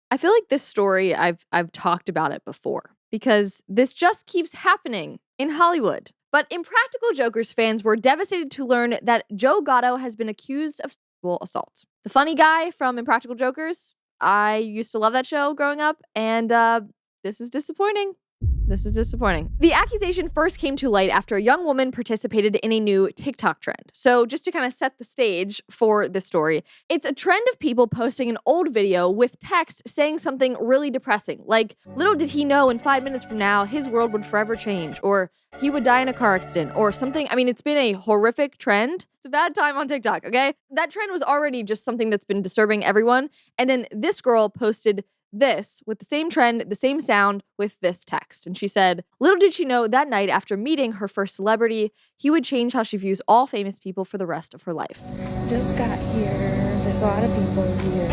I feel like this story, I've talked about it before because this just keeps happening in Hollywood. But Impractical Jokers fans were devastated to learn that Joe Gatto has been accused of sexual assault. The funny guy from Impractical Jokers, I used to love that show growing up, and this is disappointing. This is disappointing. The accusation first came to light after a young woman participated in a new TikTok trend. So just to kind of set the stage for this story, it's a trend of people posting an old video with text saying something really depressing, like, little did he know in 5 minutes from now, his world would forever change, or he would die in a car accident, or something. I mean, it's been a horrific trend. It's a bad time on TikTok, okay? That trend was already just something that's been disturbing everyone. And then this girl posted this with the same trend, the same sound, with this text. And she said, little did she know that night after meeting her first celebrity, he would change how she views all famous people for the rest of her life. Just got here. There's a lot of people here.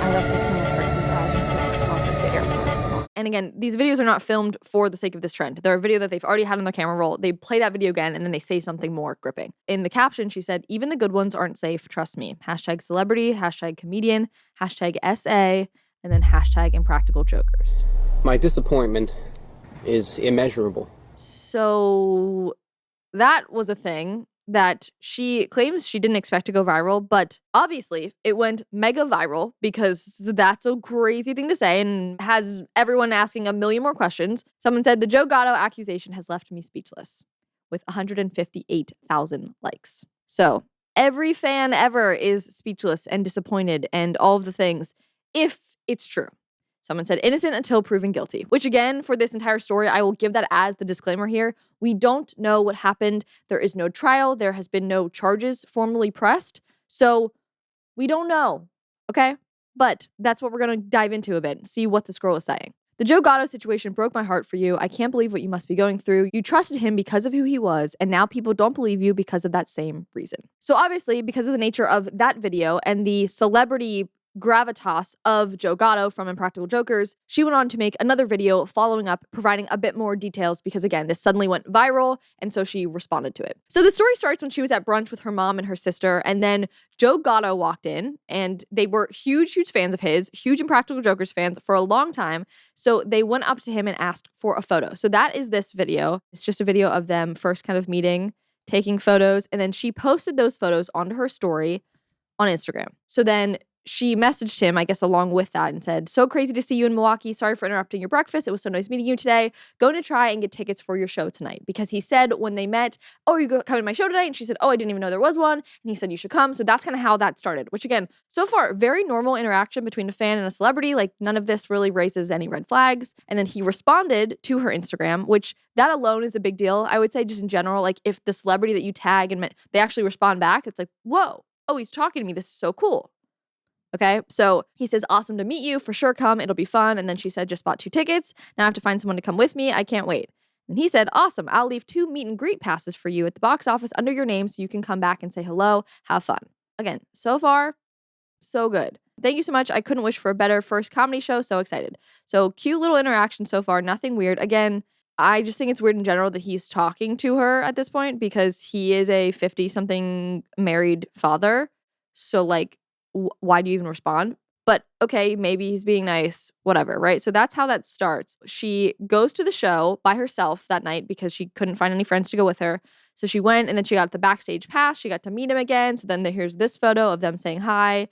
I love this man parking garage just because it smells like the airport smell. And again, these videos are not filmed for the sake of this trend. They're a video that they've already had on their camera roll. They play that video again and then they say something more gripping. In the caption, she said, even the good ones aren't safe, trust me. Hashtag celebrity, hashtag comedian, hashtag SA, and then hashtag Impractical Jokers. My disappointment is immeasurable. So that was a thing that she claims she didn't expect to go viral, but obviously it went mega viral because that's a crazy thing to say and has everyone asking a million more questions. Someone said, the Joe Gatto accusation has left me speechless, with 158,000 likes. So every fan ever is speechless and disappointed and all of the things, if it's true. Someone said innocent until proven guilty, which again, for this entire story, I will give that as the disclaimer here. We don't know what happened. There is no trial. There has been no charges formally pressed. So we don't know, okay? But that's what we're going to dive into a bit and see what this girl is saying. The Joe Gatto situation broke my heart for you. I can't believe what you must be going through. You trusted him because of who he was, and now people don't believe you because of that same reason. So obviously, because of the nature of that video and the celebrity gravitas of Joe Gatto from Impractical Jokers, she went on to make another video following up, providing a bit more details because, again, this suddenly went viral, and so she responded to it. So the story starts when she was at brunch with her mom and her sister, and then Joe Gatto walked in, and they were huge fans of his, huge Impractical Jokers fans for a long time, so they went up to him and asked for a photo. So that is this video. It's just a video of them first kind of meeting, taking photos, and then she posted those photos onto her story on Instagram. So then she messaged him, I guess, along with that and said, so crazy to see you in Milwaukee. Sorry for interrupting your breakfast. It was so nice meeting you today. Going to try and get tickets for your show tonight. Because he said when they met, oh, you coming to my show tonight? And she said, oh, I didn't even know there was one. And he said, you should come. So that's kind of how that started, which again, so far, very normal interaction between a fan and a celebrity. Like none of this really raises any red flags. And then he responded to her Instagram, which that alone is a big deal. I would say just in general, like if the celebrity that you tag and they actually respond back, it's like, whoa, oh, he's talking to me. This is so cool. Okay, so he says, awesome to meet you. For sure, come. It'll be fun. And then she said, just bought 2 tickets. Now I have to find someone to come with me. I can't wait. And he said, awesome. I'll leave 2 meet and greet passes for you at the box office under your name so you can come back and say hello. Have fun. Again, so far, so good. Thank you so much. I couldn't wish for a better first comedy show. So excited. So cute little interaction so far. Nothing weird. Again, I just think it's weird in general that he's talking to her at this point because he is a 50-something married father. So like, why do you even respond? But okay, maybe he's being nice, whatever, right? So that's how that starts. She goes to the show by herself that night because she couldn't find any friends to go with her. So she went and then she got the backstage pass. She got to meet him again. So then here's this photo of them saying hi.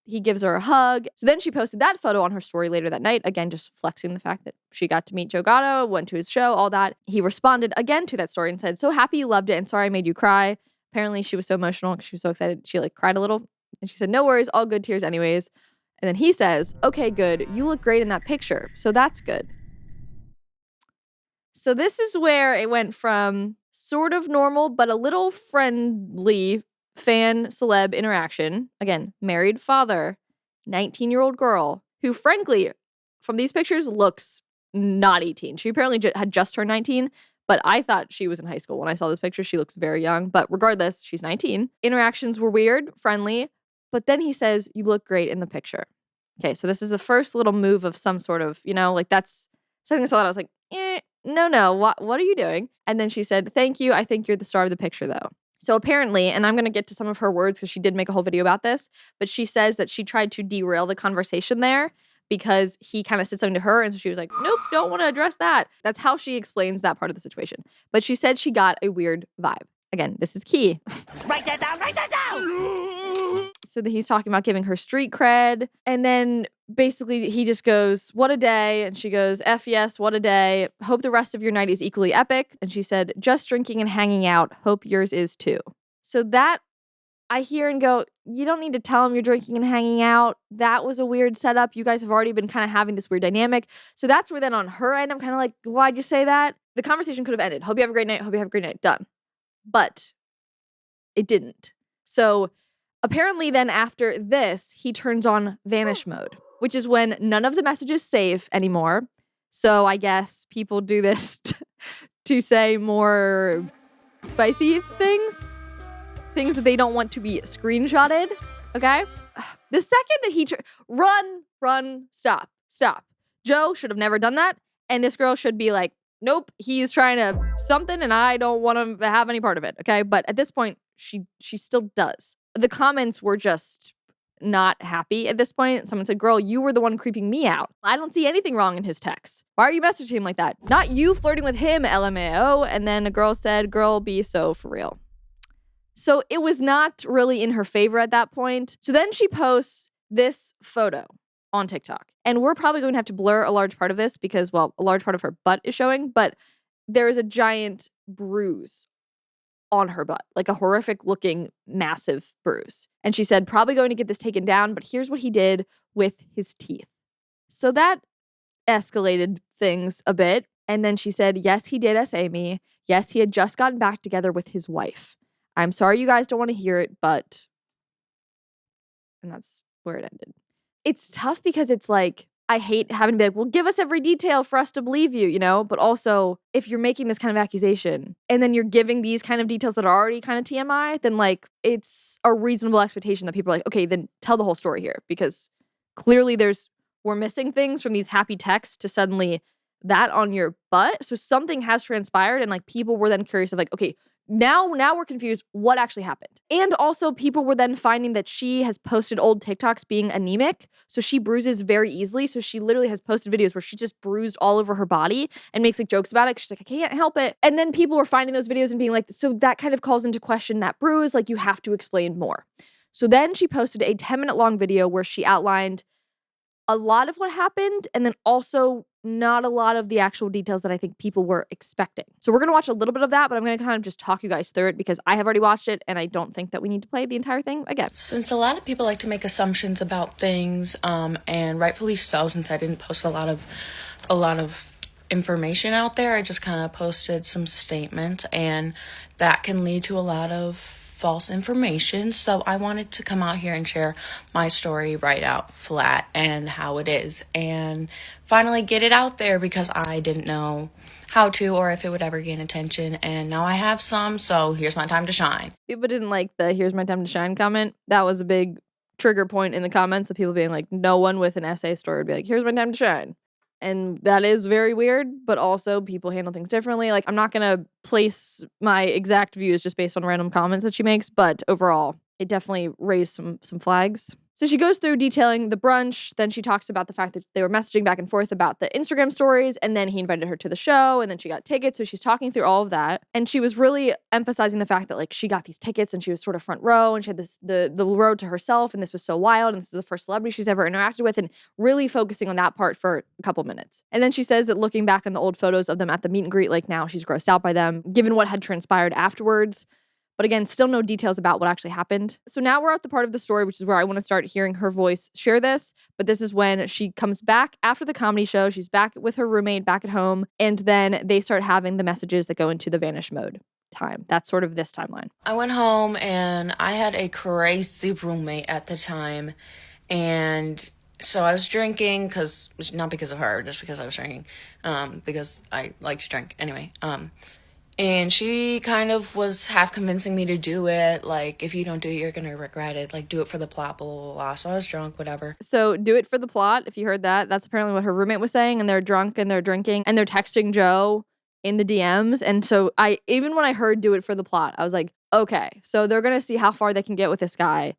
He gives her a hug. So then she posted that photo on her story later that night. Again, just flexing the fact that she got to meet Joe Gatto, went to his show, all that. He responded again to that story and said, so happy you loved it and sorry I made you cry. Apparently she was so emotional because she was so excited. She like cried a little. And she said, no worries, all good tears anyways. And then he says, okay, good. You look great in that picture. So that's good. So this is where it went from sort of normal, but a little friendly fan celeb interaction. Again, married father, 19-year-old girl, who frankly, from these pictures, looks not 18. She apparently had just turned 19. But I thought she was in high school. When I saw this picture, she looks very young. But regardless, she's 19. Interactions were weird, friendly. But then he says, you look great in the picture. Okay, so this is the first little move of some sort of, like that's setting us all out. I was like, no, what are you doing? And then she said, thank you. I think you're the star of the picture, though. So apparently, and I'm going to get to some of her words because she did make a whole video about this, but she says that she tried to derail the conversation there because he kind of said something to her. And so she was like, nope, don't want to address that. That's how she explains that part of the situation. But she said she got a weird vibe. Again, this is key. Write that down, write that down! So that he's talking about giving her street cred. And then basically he just goes, what a day. And she goes, F yes, what a day. Hope the rest of your night is equally epic. And she said, just drinking and hanging out. Hope yours is too. So that I hear and go, you don't need to tell him you're drinking and hanging out. That was a weird setup. You guys have already been kind of having this weird dynamic. So that's where then on her end, I'm kind of like, why'd you say that? The conversation could have ended. Hope you have a great night. Hope you have a great night. Done. But it didn't. So apparently then after this, he turns on Vanish mode, which is when none of the messages save anymore. So I guess people do this to say more spicy things that they don't want to be screenshotted, okay? The second that he run, stop. Joe should have never done that, and this girl should be like, nope, he's trying to something and I don't want to have any part of it, okay? But at this point, she still does. The comments were just not happy at this point. Someone said, girl, you were the one creeping me out. I don't see anything wrong in his texts. Why are you messaging him like that? Not you flirting with him, LMAO. And then a girl said, girl, be so for real. So it was not really in her favor at that point. So then she posts this photo on TikTok. And we're probably going to have to blur a large part of this because, well, a large part of her butt is showing, but there is a giant bruise on her butt, like a horrific looking massive bruise. And she said, probably going to get this taken down, but here's what he did with his teeth. So that escalated things a bit. And then she said, yes, he did SA me. Yes, he had just gotten back together with his wife. I'm sorry you guys don't want to hear it, but... And that's where it ended. It's tough because it's like, I hate having to be like, well, give us every detail for us to believe you, you know? But also, if you're making this kind of accusation and then you're giving these kind of details that are already kind of TMI, then like, it's a reasonable expectation that people are like, okay, then tell the whole story here. Because clearly we're missing things from these happy texts to suddenly that on your butt. So something has transpired and like people were then curious of like, okay, now we're confused what actually happened. And also people were then finding that she has posted old TikToks being anemic. So she bruises very easily. So she literally has posted videos where she just bruised all over her body and makes like jokes about it. She's like, I can't help it. And then people were finding those videos and being like, so that kind of calls into question that bruise. Like you have to explain more. So then she posted a 10-minute long video where she outlined a lot of what happened and then also not a lot of the actual details that I think people were expecting. So we're going to watch a little bit of that, but I'm going to kind of just talk you guys through it because I have already watched it and I don't think that we need to play the entire thing again. Since a lot of people like to make assumptions about things, and rightfully so, since I didn't post a lot of information out there, I just kind of posted some statements and that can lead to a lot of false information. So I wanted to come out here and share my story right out flat and how it is and finally get it out there because I didn't know how to or if it would ever gain attention, and now I have some, so here's my time to shine. People didn't like the here's my time to shine comment. That was a big trigger point in the comments of people being like, no one with an essay story would be like, here's my time to shine. And that is very weird, but also people handle things differently. Like, I'm not going to place my exact views just based on random comments that she makes, but overall, it definitely raised some flags. So she goes through detailing the brunch. Then she talks about the fact that they were messaging back and forth about the Instagram stories. And then he invited her to the show and then she got tickets. So she's talking through all of that. And she was really emphasizing the fact that like she got these tickets and she was sort of front row and she had the road to herself. And this was so wild. And this is the first celebrity she's ever interacted with and really focusing on that part for a couple minutes. And then she says that looking back on the old photos of them at the meet and greet, like now she's grossed out by them, given what had transpired afterwards. But again, still no details about what actually happened. So now we're at the part of the story, which is where I want to start hearing her voice share this. But this is when she comes back after the comedy show. She's back with her roommate back at home. And then they start having the messages that go into the Vanish mode time. That's sort of this timeline. I went home and I had a crazy roommate at the time. And so I was drinking not because of her, just because I was drinking, because I like to drink anyway. And she kind of was half convincing me to do it. Like, if you don't do it, you're going to regret it. Like, do it for the plot, blah, blah, blah. So I was drunk, whatever. So do it for the plot. If you heard that, that's apparently what her roommate was saying. And they're drunk and they're drinking and they're texting Joe in the DMs. And so even when I heard do it for the plot, I was like, okay, so they're going to see how far they can get with this guy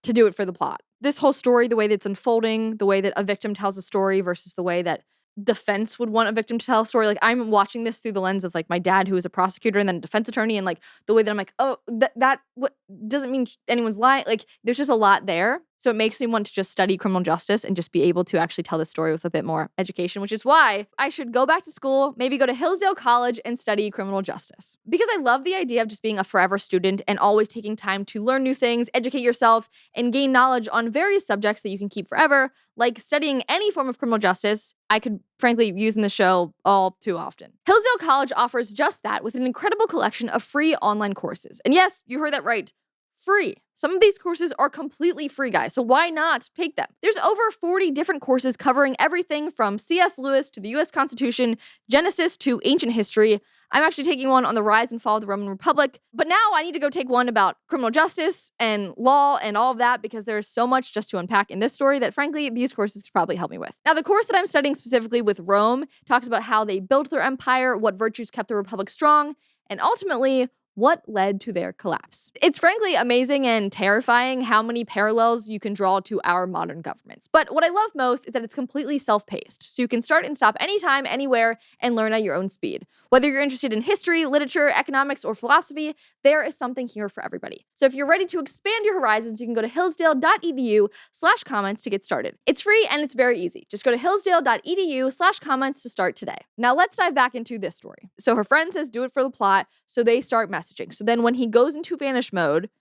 to do it for the plot. This whole story, the way that it's unfolding, the way that a victim tells a story versus the way that defense would want a victim to tell a story. Like, I'm watching this through the lens of like my dad, who is a prosecutor and then a defense attorney, and like the way that I'm like, oh, that what doesn't mean anyone's lying. Like, there's just a lot there. So it makes me want to just study criminal justice and just be able to actually tell this story with a bit more education, which is why I should go back to school, maybe go to Hillsdale College and study criminal justice. Because I love the idea of just being a forever student and always taking time to learn new things, educate yourself, and gain knowledge on various subjects that you can keep forever, like studying any form of criminal justice I could frankly use in the show all too often. Hillsdale College offers just that with an incredible collection of free online courses. And yes, you heard that right. Free. Some of these courses are completely free, guys, so why not take them? There's over 40 different courses covering everything from C.S. Lewis to the U.S. Constitution, Genesis to ancient history. I'm actually taking one on the rise and fall of the Roman Republic, but now I need to go take one about criminal justice and law and all of that because there's so much just to unpack in this story that, frankly, these courses could probably help me with. Now, the course that I'm studying specifically with Rome talks about how they built their empire, what virtues kept the Republic strong, and ultimately, what led to their collapse. It's frankly amazing and terrifying how many parallels you can draw to our modern governments. But what I love most is that it's completely self-paced, so you can start and stop anytime, anywhere, and learn at your own speed. Whether you're interested in history, literature, economics, or philosophy, there is something here for everybody. So if you're ready to expand your horizons, you can go to hillsdale.edu/comments to get started. It's free and it's very easy. Just go to hillsdale.edu/comments to start today. Now let's dive back into this story. So her friend says do it for the plot, so they start messaging. So then when he goes into Vanish mode,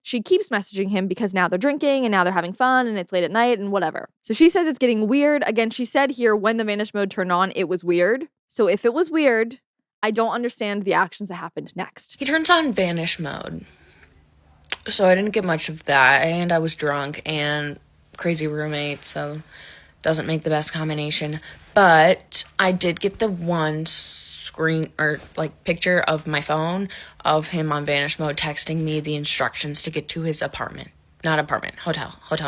she keeps messaging him because now they're drinking and now they're having fun and it's late at night and whatever. So she says it's getting weird. Again, she said here when the Vanish mode turned on, it was weird. So if it was weird, I don't understand the actions that happened next. He turns on Vanish mode. So I didn't get much of that, and I was drunk and crazy roommate, so doesn't make the best combination. But I did get the one screen or like picture of my phone of him on Vanish mode texting me the instructions to get to his hotel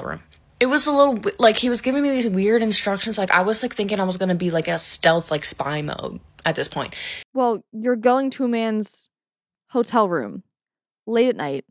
room. It was a little like he was giving me these weird instructions. Like I was like thinking I was gonna be like a stealth like spy mode at this point. Well, you're going to a man's hotel room late at night,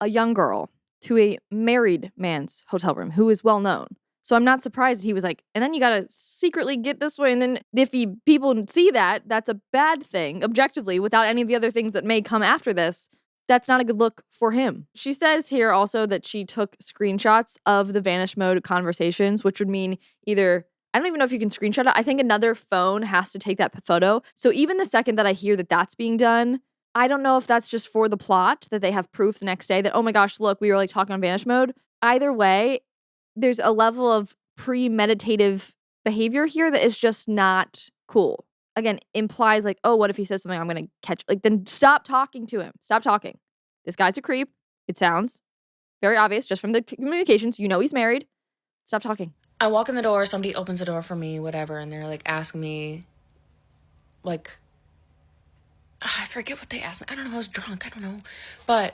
a young girl, to a married man's hotel room who is well known. So I'm not surprised he was like, and then you gotta secretly get this way. And then if people see that, that's a bad thing, objectively, without any of the other things that may come after this. That's not a good look for him. She says here also that she took screenshots of the Vanish mode conversations, which would mean either, I don't even know if you can screenshot it. I think another phone has to take that photo. So even the second that I hear that that's being done, I don't know if that's just for the plot, that they have proof the next day that, oh my gosh, look, we were like talking on Vanish mode. Either way, there's a level of premeditative behavior here that is just not cool. Again, implies like, oh, what if he says something I'm going to catch? Like, then stop talking to him. Stop talking. This guy's a creep. It sounds very obvious just from the communications. You know he's married. Stop talking. I walk in the door, somebody opens the door for me, whatever, and they're like asking me, like, I forget what they asked me. I don't know. I was drunk. I don't know. But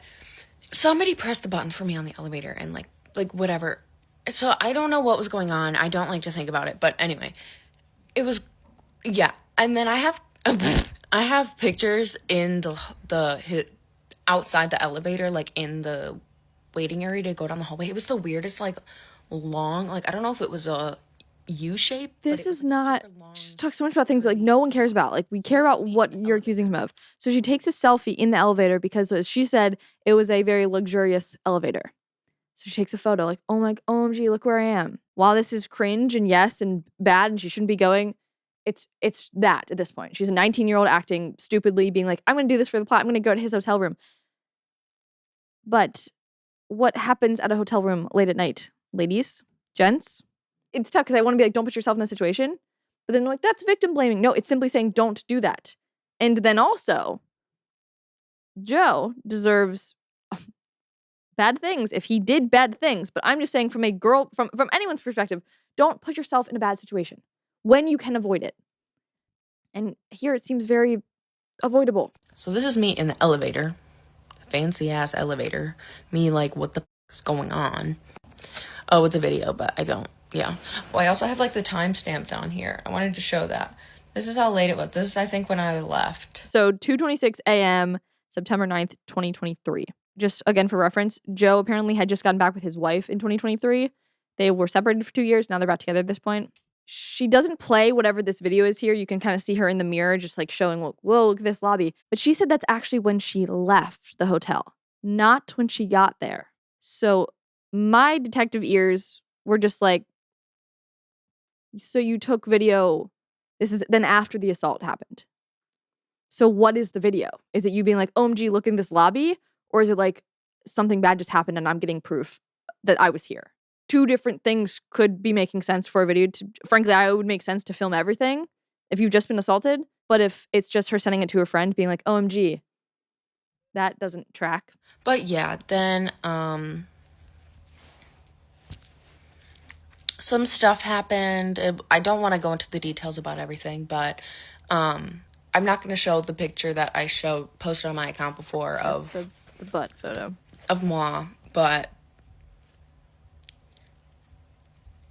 somebody pressed the buttons for me on the elevator and like whatever. So I don't know what was going on. I don't like to think about it. But anyway, it was, yeah. And then I have pictures in the outside the elevator, like in the waiting area to go down the hallway. It was the weirdest, like long, like I don't know if it was a U shape. This is not, she just talks so much about things that, like no one cares about. Like we care about what you're accusing him of. So she takes a selfie in the elevator because, as she said, it was a very luxurious elevator. So she takes a photo like, oh my, OMG, look where I am. While this is cringe and yes and bad and she shouldn't be going, it's that at this point. She's a 19-year-old acting stupidly, being like, I'm going to do this for the plot. I'm going to go to his hotel room. But what happens at a hotel room late at night? Ladies, gents, it's tough because I want to be like, don't put yourself in that situation. But then like, that's victim blaming. No, it's simply saying don't do that. And then also, Joe deserves bad things if he did bad things. But I'm just saying from a girl, from anyone's perspective, don't put yourself in a bad situation when you can avoid it. And here it seems very avoidable. So this is me in the elevator. Fancy ass elevator. Me like, what the is going on? Oh, it's a video, but I don't. Yeah. Well, I also have like the timestamp down here. I wanted to show that. This is how late it was. This is, I think, when I left. So 2:26 a.m., September 9th, 2023. Just again for reference, Joe apparently had just gotten back with his wife in 2023. They were separated for 2 years. Now they're back together at this point. She doesn't play whatever this video is here. You can kind of see her in the mirror just like showing, whoa, look at this lobby. But she said that's actually when she left the hotel, not when she got there. So my detective ears were just like, so you took video. This is then after the assault happened. So what is the video? Is it you being like, OMG, look in this lobby? Or is it like something bad just happened and I'm getting proof that I was here? Two different things could be making sense for a video. Frankly, I would make sense to film everything if you've just been assaulted. But if it's just her sending it to her friend being like, OMG, that doesn't track. But yeah, then some stuff happened. I don't want to go into the details about everything, but I'm not going to show the picture that I posted on my account before of the butt photo of moi, but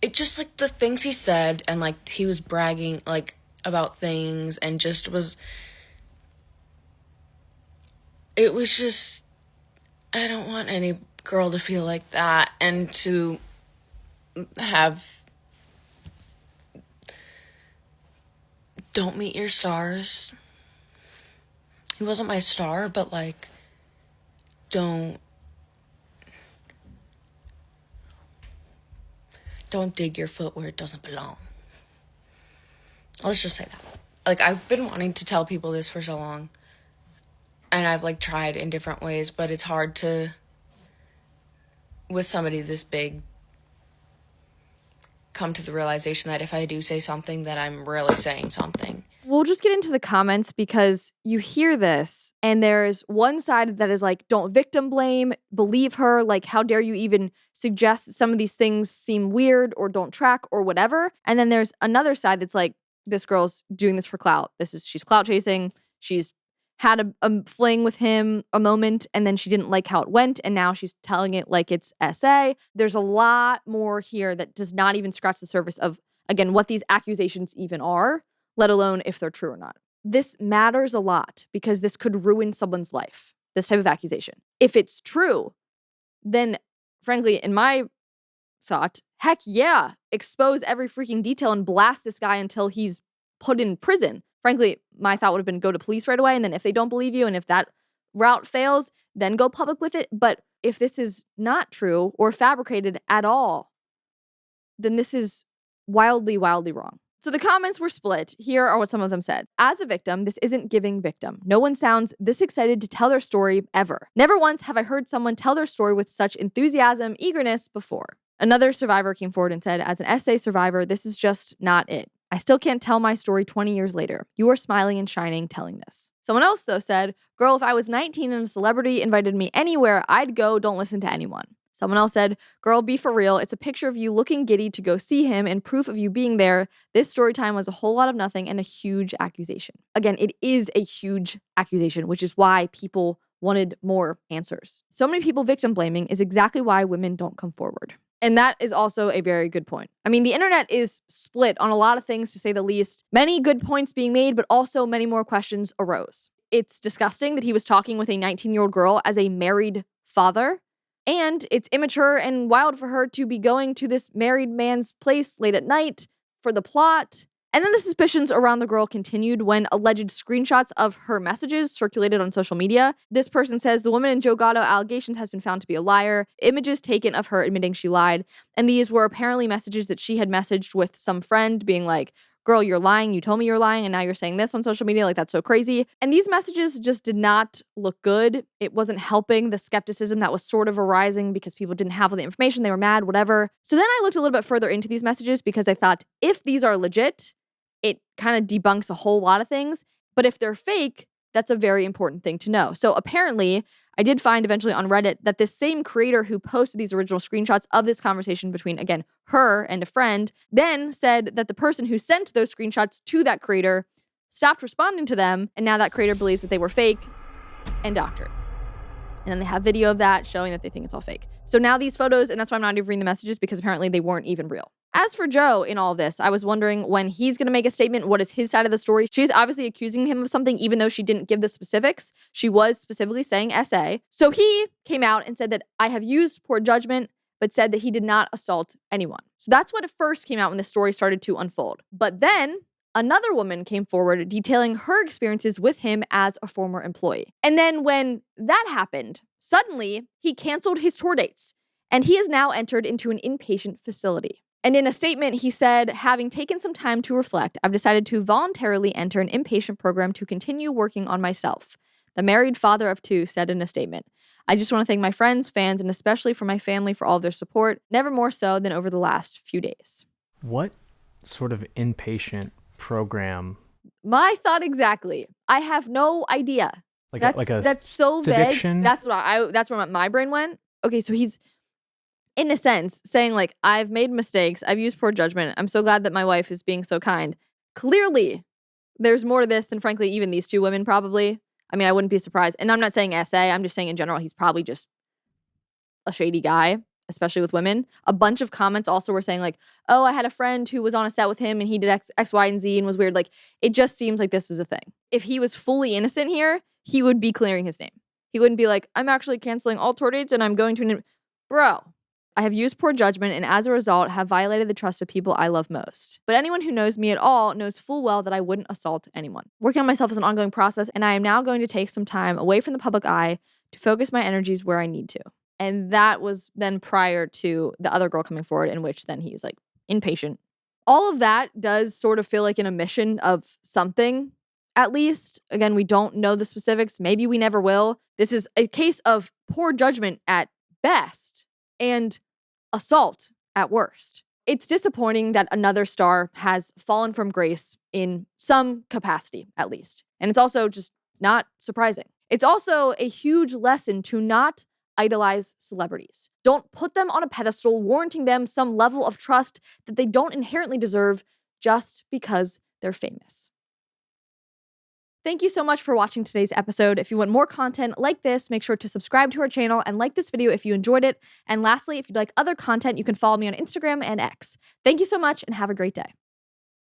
it just like the things he said and like he was bragging like about things and just was, it was just, I don't want any girl to feel like that and to have, don't meet your stars. He wasn't my star, but like, don't dig your foot where it doesn't belong. Let's just say that. Like, I've been wanting to tell people this for so long. And I've, like, tried in different ways. But it's hard to, with somebody this big, come to the realization that if I do say something, that I'm really saying something. We'll just get into the comments because you hear this and there's one side that is like, don't victim blame, believe her. Like, how dare you even suggest that some of these things seem weird or don't track or whatever. And then there's another side that's like, this girl's doing this for clout. She's clout chasing. She's had a fling with him a moment and then she didn't like how it went. And now she's telling it like it's SA. There's a lot more here that does not even scratch the surface of, again, what these accusations even are, let alone if they're true or not. This matters a lot because this could ruin someone's life, this type of accusation. If it's true, then frankly, in my thought, heck yeah, expose every freaking detail and blast this guy until he's put in prison. Frankly, my thought would have been go to police right away. And then if they don't believe you and if that route fails, then go public with it. But if this is not true or fabricated at all, then this is wildly, wildly wrong. So the comments were split. Here are what some of them said. As a victim, this isn't giving victim. No one sounds this excited to tell their story ever. Never once have I heard someone tell their story with such enthusiasm, eagerness before. Another survivor came forward and said, as an SA survivor, this is just not it. I still can't tell my story 20 years later. You are smiling and shining telling this. Someone else, though, said, girl, if I was 19 and a celebrity invited me anywhere, I'd go. Don't listen to anyone. Someone else said, girl, be for real. It's a picture of you looking giddy to go see him and proof of you being there. This story time was a whole lot of nothing and a huge accusation. Again, it is a huge accusation, which is why people wanted more answers. So many people victim blaming is exactly why women don't come forward. And that is also a very good point. I mean, the internet is split on a lot of things, to say the least. Many good points being made, but also many more questions arose. It's disgusting that he was talking with a 19-year-old girl as a married father. And it's immature and wild for her to be going to this married man's place late at night for the plot. And then the suspicions around the girl continued when alleged screenshots of her messages circulated on social media. This person says the woman in Joe Gatto allegations has been found to be a liar. Images taken of her admitting she lied. And these were apparently messages that she had messaged with some friend being like, girl, you're lying. You told me you're lying. And now you're saying this on social media. Like, that's so crazy. And these messages just did not look good. It wasn't helping the skepticism that was sort of arising because people didn't have all the information. They were mad, whatever. So then I looked a little bit further into these messages because I thought if these are legit, it kind of debunks a whole lot of things. But if they're fake, that's a very important thing to know. So apparently, I did find eventually on Reddit that this same creator who posted these original screenshots of this conversation between, again, her and a friend, then said that the person who sent those screenshots to that creator stopped responding to them, and now that creator believes that they were fake and doctored. And then they have video of that showing that they think it's all fake. So now these photos, and that's why I'm not even reading the messages because apparently they weren't even real. As for Joe in all this, I was wondering when he's going to make a statement, what is his side of the story? She's obviously accusing him of something, even though she didn't give the specifics. She was specifically saying SA. So he came out and said that I have used poor judgment, but said that he did not assault anyone. So that's what at first came out when the story started to unfold. But then another woman came forward detailing her experiences with him as a former employee. And then when that happened, suddenly he canceled his tour dates, and he has now entered into an inpatient facility. And in a statement, he said, having taken some time to reflect, I've decided to voluntarily enter an inpatient program to continue working on myself. The married father of 2 said in a statement, I just want to thank my friends, fans, and especially for my family for all of their support, never more so than over the last few days. What sort of inpatient program? My thought exactly. I have no idea. That's so addiction? Vague. That's where my brain went. Okay, so he's, in a sense, saying like, I've made mistakes. I've used poor judgment. I'm so glad that my wife is being so kind. Clearly, there's more to this than, frankly, even these 2 women probably. I mean, I wouldn't be surprised. And I'm not saying SA. I'm just saying in general, he's probably just a shady guy, especially with women. A bunch of comments also were saying like, oh, I had a friend who was on a set with him and he did X, Y, and Z and was weird. Like, it just seems like this was a thing. If he was fully innocent here, he would be clearing his name. He wouldn't be like, I'm actually canceling all tour dates and I'm going to Bro, I have used poor judgment and as a result have violated the trust of people I love most. But anyone who knows me at all knows full well that I wouldn't assault anyone. Working on myself is an ongoing process, and I am now going to take some time away from the public eye to focus my energies where I need to. And that was then prior to the other girl coming forward, in which then he was like inpatient. All of that does sort of feel like an omission of something, at least. Again, we don't know the specifics. Maybe we never will. This is a case of poor judgment at best and assault at worst. It's disappointing that another star has fallen from grace in some capacity, at least. And it's also just not surprising. It's also a huge lesson to not idolize celebrities. Don't put them on a pedestal, warranting them some level of trust that they don't inherently deserve just because they're famous. Thank you so much for watching today's episode. If you want more content like this, make sure to subscribe to our channel and like this video if you enjoyed it. And lastly, if you'd like other content, you can follow me on Instagram and X. Thank you so much and have a great day.